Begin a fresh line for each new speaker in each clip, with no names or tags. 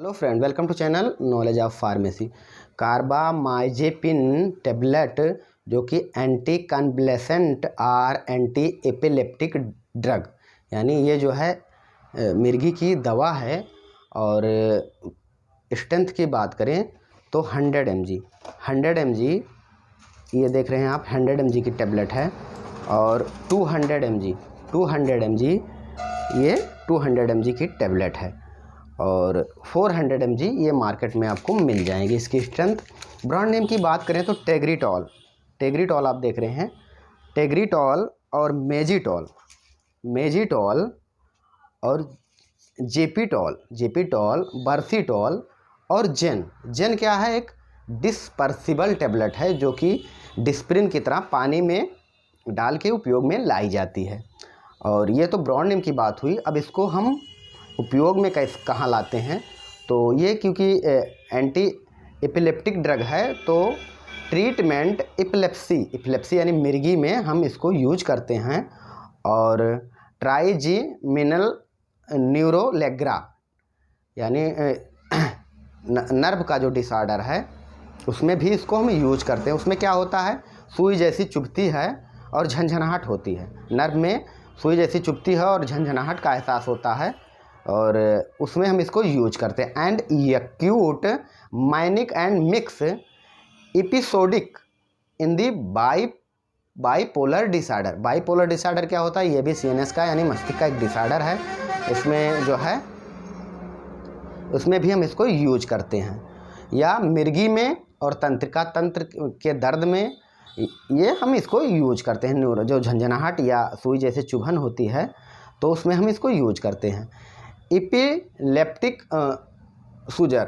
Hello friend, welcome to channel knowledge of pharmacy. Carbamazepine tablet जो कि anti कन्वलेसेंट और anti epileptic drug, यानी ये जो है मिर्गी की दवा है। और स्ट्रेंथ की बात करें तो 100 mg ये देख रहे हैं आप, 100 mg की टेबलेट है। और 200 mg ये 200 mg की टेबलेट है। और 400 mg ये मार्केट में आपको मिल जाएंगी। इसकी स्ट्रेंथ, ब्रांड नेम की बात करें तो टेग्रीटॉल आप देख रहे हैं। टेग्रीटॉल और मेजिटॉल और जेपीटॉल, बर्सीटॉल और जेन क्या है, एक डिस्पर्सिबल टेबलेट है जो कि डिस्प्रिन की तरह पानी में डाल के उपयोग में लाई जाती है। और ये तो ब्रांड नेम की बात हुई। अब इसको हम उपयोग में कहाँ लाते हैं, तो ये क्योंकि एंटी एपिलेप्टिक ड्रग है तो ट्रीटमेंट एपिलेप्सी यानी मिर्गी में हम इसको यूज करते हैं। और ट्राइजीमिनल न्यूरोलेग्रा यानी नर्व का जो डिसऑर्डर है उसमें भी इसको हम यूज करते हैं। उसमें क्या होता है, सुई जैसी चुभती है और झंझनाहट होती है। नर्व में सुई जैसी चुभती है और झंझनाहट का एहसास होता है, और उसमें हम इसको यूज करते हैं। And acute manic and mix episodic in the bipolar disorder क्या होता है, ये भी सीएनएस का यानी मस्तिष्क का एक डिसऑर्डर है। इसमें जो है उसमें भी हम इसको यूज करते हैं। या मिर्गी में और तंत्रिका तंत्र के दर्द में ये हम इसको यूज करते हैं। जो झंझनाहट या सुई जैसे चुभन होती है तो उसमें हम इसको यूज करते हैं। एपिलेप्टिक सूजर,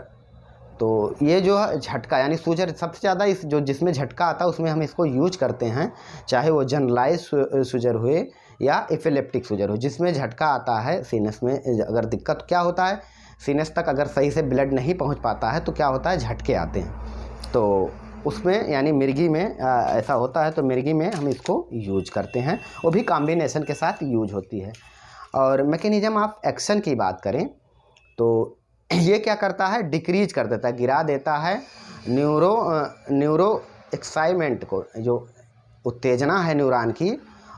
तो ये जो झटका यानी सूजर सबसे ज़्यादा इस जो जिसमें झटका आता है उसमें हम इसको यूज करते हैं, चाहे वो जनरलाइज सूजर हुए या एपिलेप्टिक सूजर हो। जिसमें झटका आता है सीनस में, अगर दिक्कत क्या होता है, सीनस तक अगर सही से ब्लड नहीं पहुंच पाता है तो क्या होता है, झटके आते हैं। तो उसमें यानी मिर्गी में ऐसा होता है, तो मिर्गी में हम इसको यूज करते हैं, वो भी कॉम्बिनेशन के साथ यूज होती है। और मैकेनिज्म ऑफ एक्शन की बात करें तो ये क्या करता है, डिक्रीज कर देता है, गिरा देता है न्यूरो एक्साइटमेंट को, जो उत्तेजना है न्यूरॉन की,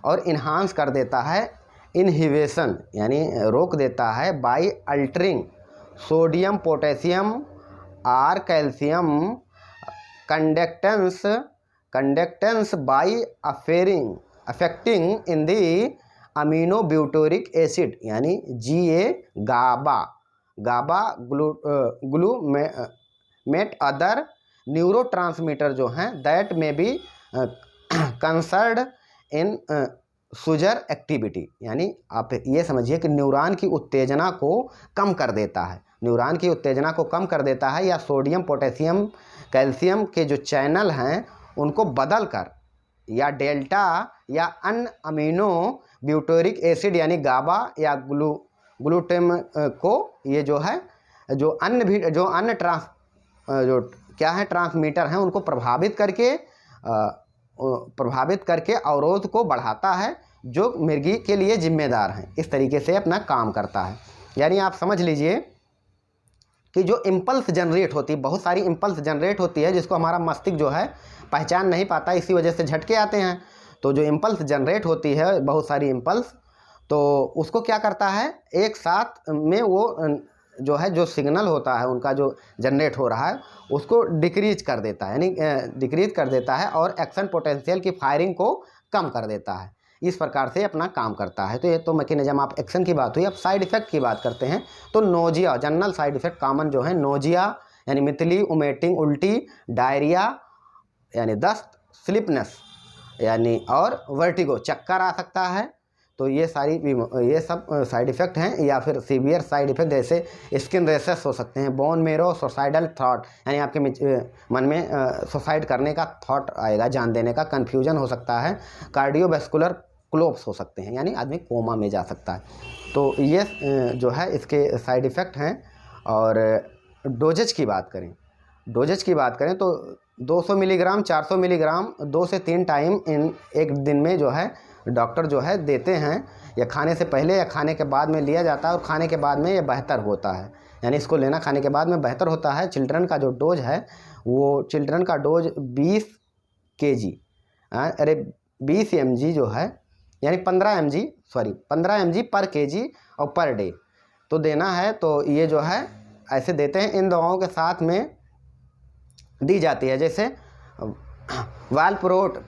और इन्हांस कर देता है इनहिबिशन यानी रोक देता है बाय अल्टरिंग सोडियम पोटेशियम और कैल्शियम कंडक्टेंस बाय अफेक्टिंग इन दी अमीनो ब्यूटोरिक एसिड यानी गाबा ग्लूमेट अदर न्यूरोट्रांसमीटर जो हैं दैट में बी कंसर्ड इन सूजर एक्टिविटी। यानी आप ये समझिए कि न्यूरॉन की उत्तेजना को कम कर देता है, या सोडियम पोटेशियम कैल्शियम के जो चैनल हैं उनको बदल कर या डेल्टा या अन्य अमीनो ब्यूटोरिक एसिड यानी गाबा या ग्लूटेम को, ये जो है जो अन्य ट्रांसमीटर हैं उनको प्रभावित करके अवरोध को बढ़ाता है, जो मिर्गी के लिए जिम्मेदार हैं। इस तरीके से अपना काम करता है। यानी आप समझ लीजिए कि जो इम्पल्स जनरेट होती है, बहुत सारी इम्पल्स जनरेट होती है जिसको हमारा मस्तिष्क जो है पहचान नहीं पाता, इसी वजह से झटके आते हैं। तो जो इम्पल्स जनरेट होती है, बहुत सारी इम्पल्स, तो उसको क्या करता है, एक साथ में वो जो है जो सिग्नल होता है उनका जो जनरेट हो रहा है उसको डिक्रीज कर देता है और एक्शन पोटेंशियल की फायरिंग को कम कर देता है। इस प्रकार से अपना काम करता है। तो ये तो मैकेनिज्म ऑफ एक्शन की बात हुई। अब साइड इफ़ेक्ट की बात करते हैं तो nausea, general side effect common जो है, नोजिया यानी मितली, उमेटिंग उल्टी, डायरिया यानी दस्त, स्लिपनेस यानी और वर्टिगो चक्कर आ सकता है। तो ये सब साइड इफ़ेक्ट हैं। या फिर सीवियर साइड इफ़ेक्ट जैसे स्किन रेशेस हो सकते हैं, बोन मेरो सुसाइडल थॉट यानी आपके मन में सुसाइड करने का थॉट आएगा, जान देने का, कन्फ्यूजन हो सकता है, कार्डियोवैस्कुलर क्लोप्स हो सकते हैं यानी आदमी कोमा में जा सकता है। तो ये जो है इसके साइड इफ़ेक्ट हैं। और डोजेज की बात करें तो 200 मिलीग्राम 400 मिलीग्राम 2 से 3 टाइम इन एक दिन में जो है डॉक्टर जो है देते हैं, या खाने से पहले या खाने के बाद में लिया जाता है, और खाने के बाद में ये बेहतर होता है। यानी इसको लेना खाने के बाद में बेहतर होता है। चिल्ड्रन का जो डोज है वो चिल्ड्रन का डोज 20 kg, अरे 20 mg जो है, यानी 15 mg पर kg और पर डे तो देना है। तो ये जो है ऐसे देते हैं। इन दवाओं के साथ में दी जाती है, जैसे वालप्रोट,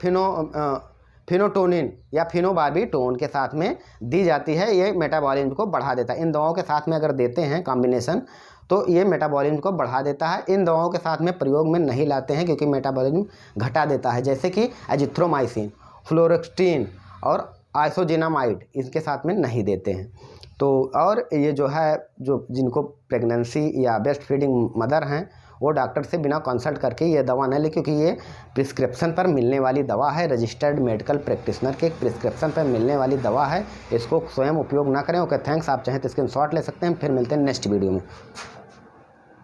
फिनोटोनिन या फिनोबार्बिटोन के साथ में दी जाती है। ये मेटाबॉलिज्म को बढ़ा देता है। इन दवाओं के साथ में अगर देते हैं कॉम्बिनेशन तो ये मेटाबॉलिज्म को बढ़ा देता है। इन दवाओं के साथ में प्रयोग में नहीं लाते हैं क्योंकि मेटाबॉलिज्म घटा देता है, जैसे कि एजिथ्रोमाइसिन, फ्लोरोक्सिन और आइसोजिनामाइड इसके साथ में नहीं देते हैं। तो और ये जो है, जो जिनको प्रेगनेंसी या ब्रेस्ट फीडिंग मदर हैं वो डॉक्टर से बिना कंसल्ट करके ये दवा न लें, क्योंकि ये प्रिस्क्रिप्शन पर मिलने वाली दवा है, रजिस्टर्ड मेडिकल प्रैक्टिशनर के प्रिस्क्रिप्शन पर मिलने वाली दवा है। इसको स्वयं उपयोग ना करें। Okay, thanks. आप चाहें तो स्क्रीनशॉट ले सकते हैं। फिर मिलते हैं नेक्स्ट वीडियो में।